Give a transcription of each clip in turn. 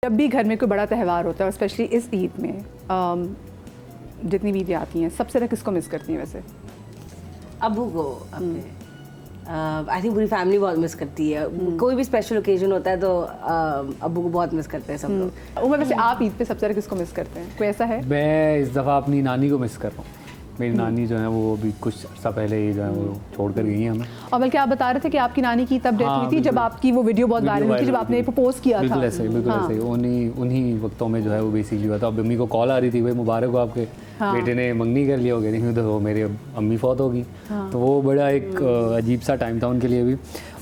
जब भी घर में कोई बड़ा त्यौहार होता है और स्पेशली इस ईद में जितनी भी ईदें आती हैं सबसे ज़्यादा किसको मिस करती हैं वैसे? अबू को अपने आई थिंक पूरी फैमिली बहुत मिस करती है। कोई भी स्पेशल ओकेजन होता है तो अबू को बहुत मिस करते हैं सब लोग। उमर वैसे आप ईद पे सबसे ज़्यादा किसको मिस करते हैं? कोई ऐसा है? मैं इस दफ़ा अपनी नानी को मिस कर रहा हूँ। मेरी नानी जो है वो अभी कुछ अर्सा पहले ही जो है वो छोड़ कर गई हैं हमें। और बल्कि आप बता रहे थे कि आपकी नानी की तब डेथ हुई थी जब आपकी वो वीडियो बहुत वायरल हुई थी जब आपने प्रपोज किया था। बिल्कुल ऐसे ही उन्हीं वक्तों में जो है वो बेसिकली हुआ था। अब अम्मी को कॉल आ रही थी, भाई मुबारक हो आपके बेटे ने मंगनी कर लिया, हो गया नहीं तो मेरी अम्मी फौत होगी। तो वो बड़ा एक अजीब सा टाइम था उनके लिए भी।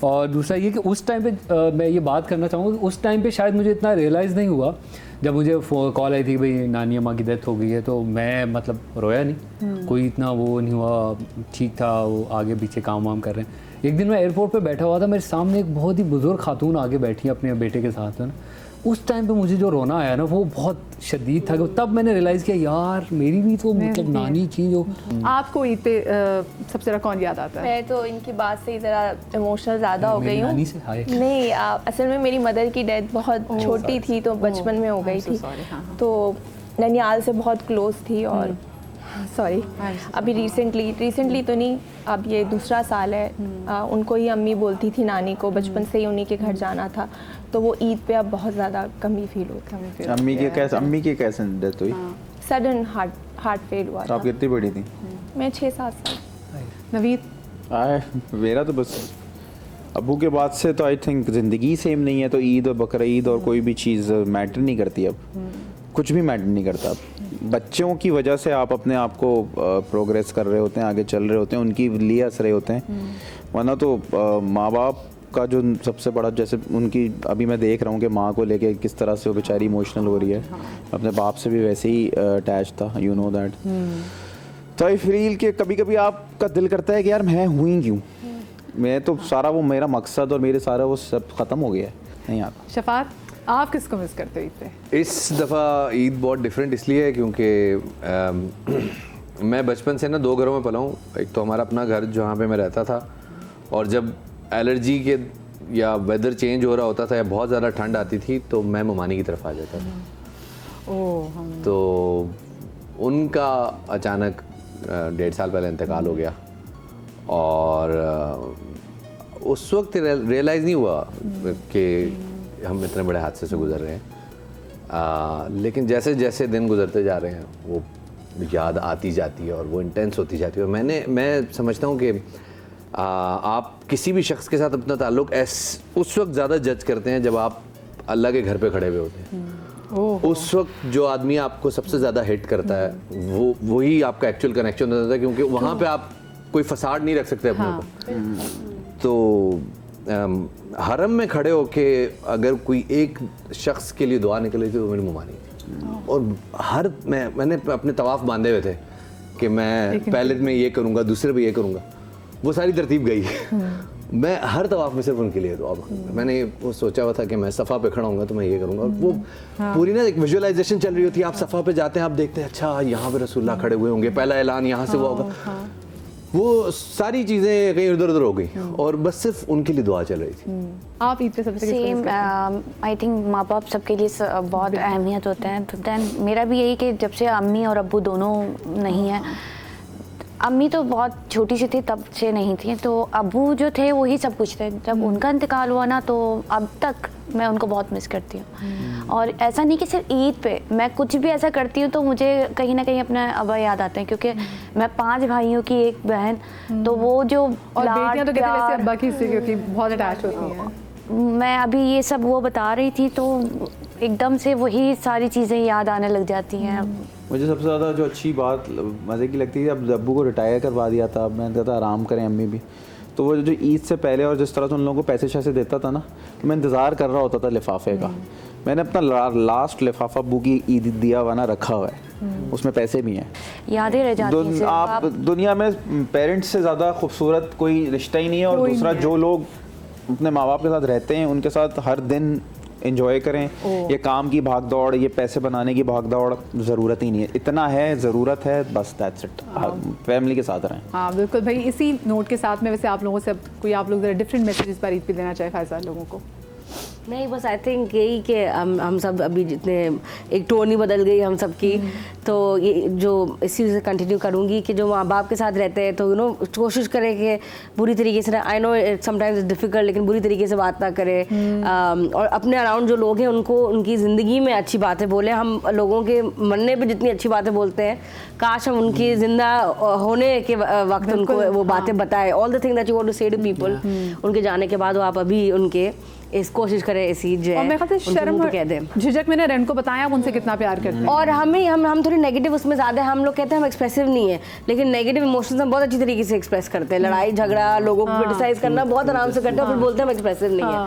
और दूसरा ये कि उस टाइम पे मैं ये बात करना चाहूँगा, उस टाइम पे शायद मुझे इतना रियलाइज़ नहीं हुआ जब मुझे कॉल आई थी भाई नानी अम्मा की डेथ हो गई है। तो मैं मतलब रोया नहीं, कोई इतना वो नहीं हुआ, ठीक था, वो आगे पीछे काम वाम कर रहे हैं। एक दिन मैं एयरपोर्ट पे बैठा हुआ था, मेरे सामने एक बहुत ही बुजुर्ग खातून आगे बैठी अपने बेटे के साथ में। उस टाइम पे मुझे जो रोना आया ना वो बहुत शदीद था। तब मैंने रियलाइज़ किया यार मेरी भी तो मतलब नानी थी जो। आपको ईद पे सबसे ज़्यादा कौन याद आता है? मैं तो इनकी बात से ही ज़रा इमोशनल ज़्यादा हो गई हूँ। नहीं असल में मेरी मदर की डेथ बहुत छोटी थी तो बचपन में हो गई थी। तो ननियाल से बहुत क्लोज थी और सॉरी अभी रिसेंटली तो नहीं, अब ये दूसरा साल है। उनको ही अम्मी बोलती थी नानी को, बचपन से ही उन्हीं के घर जाना था। तो वो ईद पे अब बहुत ज़्यादा कमी फील होती है। अम्मी की कैसे डेथ हुई? सडन हार्ट फेल हुआ था। आप कितनी बड़ी थी? मैं 6-7 साल। नवीद? मेरा तो बस अबू के बाद से तो आई थिंक ज़िंदगी सेम नहीं है। तो ईद और बकरा ईद और कोई भी चीज़ मैटर नहीं करती अब, कुछ भी मैटर नहीं करता। बच्चों की वजह से आप अपने आप को प्रोग्रेस कर रहे होते हैं, आगे चल रहे होते हैं, उनकी लिए हंस रहे होते हैं। वरना तो माँ बाप का जो सबसे बड़ा, जैसे उनकी अभी मैं देख रहा हूँ कि माँ को लेके किस तरह से वो बेचारी इमोशनल हो रही है। अपने बाप से भी वैसे ही अटैच था, यू नो दैट। तो आई फील कि कभी कभी आपका दिल करता है कि यार मैं हुई क्यों, मैं तो सारा वो मेरा मकसद और मेरे सारा वो सब ख़त्म हो गया है, नहीं आता। शफात, आप किसको मिस करते हो ईद पे? इस दफ़ा ईद बहुत डिफरेंट इसलिए है क्योंकि मैं बचपन से ना 2 घरों में पला हूँ। एक तो हमारा अपना घर जहाँ पे मैं रहता था, और जब एलर्जी के या वेदर चेंज हो रहा होता था या बहुत ज़्यादा ठंड आती थी तो मैं ममानी की तरफ आ जाता था। तो उनका अचानक 1.5 साल पहले इंतकाल हो गया और उस वक्त रियलाइज़ नहीं हुआ कि हम इतने बड़े हादसे से गुजर रहे हैं। लेकिन जैसे जैसे दिन गुजरते जा रहे हैं वो याद आती जाती है और वो इंटेंस होती जाती है। और मैं समझता हूँ कि आप किसी भी शख्स के साथ अपना ताल्लुक़ उस वक्त ज़्यादा जज करते हैं जब आप अल्लाह के घर पे खड़े हुए होते हैं। उस वक्त जो आदमी आपको सबसे ज़्यादा हिट करता है वही आपका एक्चुअल कनेक्शन होता है, क्योंकि वहाँ पे आप कोई फसाड नहीं रख सकते अपने ऊपर। तो हरम में खड़े होके अगर कोई एक शख्स के लिए दुआ निकली थी वो मेरी ममानी थी। और मैंने अपने तवाफ़ बांधे हुए थे कि मैं पहले में ये करूँगा, दूसरे पे ये करूँगा, वो सारी तरतीब गई। मैं हर तवाफ़ में सिर्फ उनके लिए दुआ मांगा। मैंने वो सोचा हुआ था कि मैं सफ़ा पे खड़ा हूँगा तो मैं ये करूँगा। और वो पूरी ना एक विजुअलाइजेशन चल रही होती है। आप सफ़ा पे जाते हैं, आप देखते हैं अच्छा यहाँ पे रसूलुल्लाह खड़े हुए होंगे, पहला ऐलान यहाँ से हुआ होगा। वो सारी चीज़ें कहीं इधर उधर हो गई और बस सिर्फ उनके लिए दुआ चल रही थी। आप ईद पे सबसे सेम आई थिंक माँ बाप सबके लिए बहुत अहमियत होते हैं। तो दैन मेरा भी यही कि जब से अम्मी और अब्बू दोनों नहीं हैं, अम्मी तो बहुत छोटी सी थी तब से नहीं थी, तो अब्बू जो थे वही सब कुछ थे। जब उनका इंतकाल हुआ ना तो अब तक मैं उनको बहुत मिस करती हूँ। और ऐसा नहीं कि सिर्फ ईद पे, मैं कुछ भी ऐसा करती हूँ तो मुझे कहीं ना कहीं अपने अब्बा याद आते हैं, क्योंकि मैं 5 भाइयों की एक बहन। तो वो जो और बेटियां तो कहते हैं वैसे अब्बा की से क्योंकि बहुत अटैच होती हैं। मैं अभी ये सब वो बता रही थी तो एकदम से वही सारी चीज़ें याद आने लग जाती हैं। मुझे सबसे ज़्यादा जो अच्छी बात मज़े की लगती है, अब अब्बू को रिटायर करवा दिया था, अब मैंने कहा था आराम करें अम्मी भी। तो वो जो ईद से पहले और जिस तरह से उन लोगों को पैसे शैसे देता था ना, तो मैं इंतज़ार कर रहा होता था लिफाफे का। मैंने अपना लास्ट लिफाफा अब्बू की ईद दिया हुआ ना रखा हुआ है, उसमें पैसे भी हैं। यादें रह जाती हैं। आप दुनिया में पेरेंट्स से ज़्यादा खूबसूरत कोई रिश्ता ही नहीं है। और दूसरा जो लोग अपने माँ बाप के साथ रहते हैं उनके साथ हर दिन एंजॉय करें। ये काम की भाग दौड़, ये पैसे बनाने की भाग दौड़ ज़रूरत ही नहीं है। इतना है, ज़रूरत है, बस दैट्स इट। फैमिली के साथ रहें। हाँ बिल्कुल भाई। इसी नोट के साथ में वैसे आप लोगों से कोई आप लोग ज़रा डिफरेंट मैसेजेस पर ईद पे देना चाहे फ़ैज़ा लोगों को? नहीं, बस आई थिंक यही कि हम सब अभी जितने एक टोन ही बदल गई हम सबकी, तो ये जो इसी से कंटिन्यू करूँगी कि जो माँ बाप के साथ रहते हैं तो कोशिश करें कि बुरी तरीके से, I know sometimes it's difficult, लेकिन बुरी तरीके से बात ना करें, और अपने अराउंड जो लोग हैं उनको उनकी ज़िंदगी में अच्छी बातें बोलें। हम लोगों के मरने पे जितनी अच्छी बातें बोलते हैं, काश हम उनकी जिंदा होने के वक्त उनको वो बातें बताएं। All the thing that you want to say to people, उनके जाने के बाद वो आप अभी उनके इस कोशिश करें ऐसी जो और है मेरे ख्याल से शर्म कह दें, झिझक मैंने रेन को बताया आप उनसे कितना प्यार करते हैं। और हम थोड़ी नेगेटिव उसमें ज़्यादा हम लोग कहते हैं हम एक्सप्रेसिव नहीं है, लेकिन नेगेटिव इमोशंस हम बहुत अच्छी तरीके से एक्सप्रेस करते हैं। लड़ाई झगड़ा, लोगों को क्रिटिसाइज करना बहुत आराम से करते हैं, फिर बोलते हैं हम एक्सप्रेसिव नहीं है।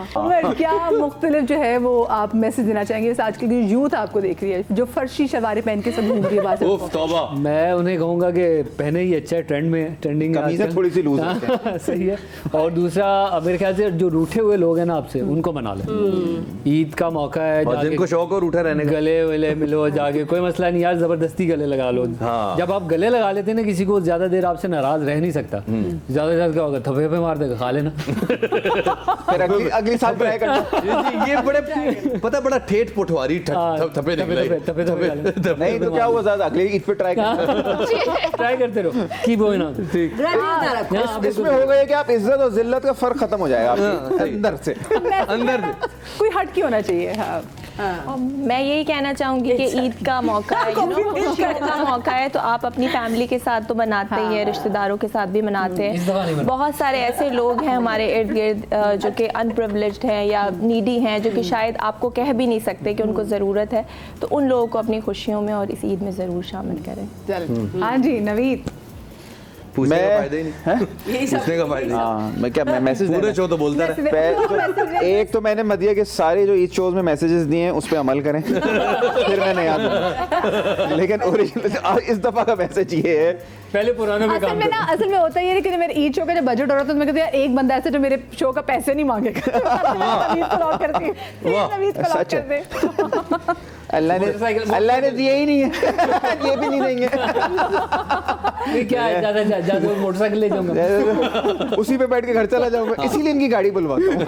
और क्या मुख्तलिफ जो है वो आप मैसेज देना चाहेंगे आजकल की यूथ आपको देख रही है जो फर्शी शलवारें पहन के सब घूम रही है बात? तौबा, मैं उन्हें कहूँगा कि पहने ही अच्छा है, ट्रेंड में, ट्रेंडिंग कमीज़ें थोड़ी सी लूज है। सही है। और दूसरा मेरे ख्याल से जो रूठे हुए लोग हैं ना आपसे, उनको मना लें। ईद का मौका है, और जिनको शौक और उठा रहने का, गले वले मिलो जाके, कोई मसला नहीं यार, जबरदस्ती गले लगा लो। हाँ। जब आप गले लगा लेते हैं ना किसी को, ज्यादा देर आपसे नाराज रह नहीं सकता, ज्यादा से ज्यादा क्या होगा, थप्पे पे मार देगा, खा लेना। फिर अगली साल ट्राई करना। ये बड़े पता बड़ा ठेठ पुठवारी थप्पे निकले। नहीं तो क्या हुआ, ज्यादा अगली ईद पे ट्राई करना। ट्राई करते रहो, की बोए ना। इसमें हो गया कि आप इज्जत और जिल्लत का फर्क खत्म हो जाएगा आपके अंदर से। अंदर कोई हट क्यों होना चाहिए। हाँ। मैं यही कहना चाहूँगी कि ईद का मौका है, खुशियों का मौका है, तो आप अपनी फैमिली के साथ तो मनाते ही हैं, रिश्तेदारों के साथ भी मनाते हैं। बहुत सारे ऐसे लोग हैं हमारे इर्द गिर्द जो कि अनप्रिविलेज्ड हैं या नीडी हैं, जो कि शायद आपको कह भी नहीं सकते कि उनको ज़रूरत है, तो उन लोगों को अपनी खुशियों में और इस ईद में ज़रूर शामिल करें। हाँ जी नवीद, पूछने का फायदा ही नहीं, पूछने का फायदा हाँ, मैं क्या मैं मैसेज पूरे शो तो बोलता रहे। एक तो मैंने मदिया के सारे जो ईद शोज में मैसेजेस दिए हैं उस पर अमल करें, फिर मैंने याद दूंगा। लेकिन ओरिजिनल इस दफा का मैसेज ये है, पहले पुरानों में काम करते। असल में होता ही है कि मेरे ईद शो का जब बजट हो रहा था तो मैं कहती यार एक बंदा ऐसे जो मेरे शो का पैसे नहीं मांगेगा। नवीद को लॉक करती हूँ, नवीद को लॉक कर दे। अल्लाह ने दिए ही नहीं है, ये भी नहीं देंगे। क्या है, ज्यादा मोटरसाइकिल ले जाऊंगा, उसी पे बैठ के घर चला जाऊंगा, इसीलिए इनकी गाड़ी बुलवाता हूँ।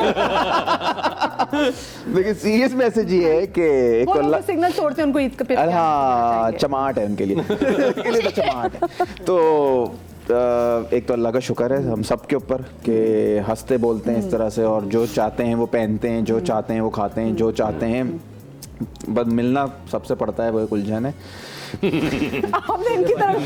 लेकिन सीरियस मैसेज ये है कि एक तो अल्लाह सिग्नल तोड़ते हैं उनको ईद का, हाँ चमाट है उनके लिए, तो चमाट है। तो एक तो अल्लाह का शुक्र है हम सब के ऊपर कि हंसते बोलते हैं इस तरह से, और जो चाहते हैं वो पहनते हैं, जो चाहते हैं वो खाते हैं, जो चाहते हैं बस मिलना सबसे पड़ता है, वो एक उलझन है। हमने इनकी तरफ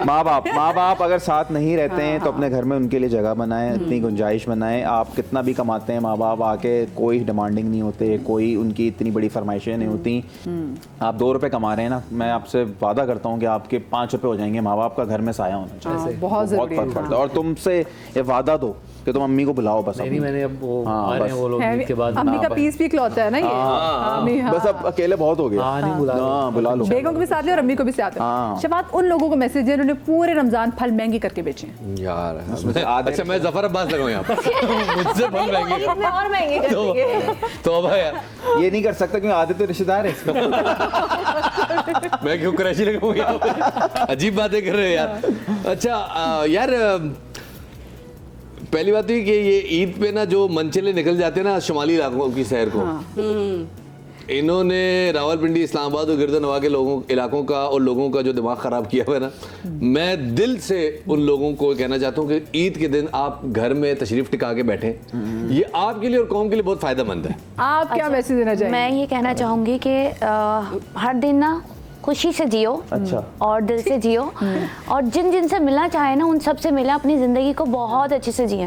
माँ बाप अगर साथ नहीं रहते हैं तो अपने घर में उनके लिए जगह बनाएं, इतनी गुंजाइश बनाएं। आप कितना भी कमाते हैं, माँ बाप आके कोई डिमांडिंग नहीं होते, कोई उनकी इतनी बड़ी फरमाइशें नहीं होती। आप 2 रुपए कमा रहे हैं ना, मैं आपसे वादा करता हूँ कि आपके 5 रुपए हो जाएंगे। माँ बाप का घर में साया होना चाहिए, बहुत फर्क पड़ता है। और तुमसे ये वादा दो कि तुम अम्मी को बुलाओ बस। नहीं मैंने अब वो आ रहे हैं वो लोग ईद के बाद, अम्मी का पीस भी खिलौता है ना ये। बस अब अकेले बहुत हो गया, नहीं बुला लो। बेगम को भी साथ ले और अम्मी को भी साथ ले। शफात उन लोगों को मैसेज है जिन्होंने पूरे रमजान फल महंगे करके बेचे हैं यार। अच्छा मैं जफर अब्बास लगाऊं यहाँ पर, मुझसे फल महंगे और महंगे करेंगे। तौबा यार, ये नहीं कर सकता क्योंकि आधे तो रिश्तेदार है। मैं क्यों क्रैशी लगाऊं यहाँ पर, अजीब बातें कर रहे हो यार। अच्छा यार, पहली बात ये कि ये ईद पे ना जो मनचले निकल जाते हैं ना शुमाली इलाकों की सैर को, इन्होंने रावलपिंडी, इस्लामाबाद और गिरदनवा के इलाकों का और लोगों का जो दिमाग ख़राब किया हुआ है ना, मैं दिल से उन लोगों को कहना चाहता हूँ कि ईद के दिन आप घर में तशरीफ़ टिका के बैठें, ये आपके लिए और कौम के लिए बहुत फ़ायदेमंद है। आप क्या मैसेज देना चाहेंगे? मैं ये कहना चाहूँगी कि हर दिन ना खुशी से जियो, अच्छा, और दिल से जियो, और जिन जिन से मिलना चाहे ना उन सब से मिला, अपनी ज़िंदगी को बहुत अच्छे से जिए।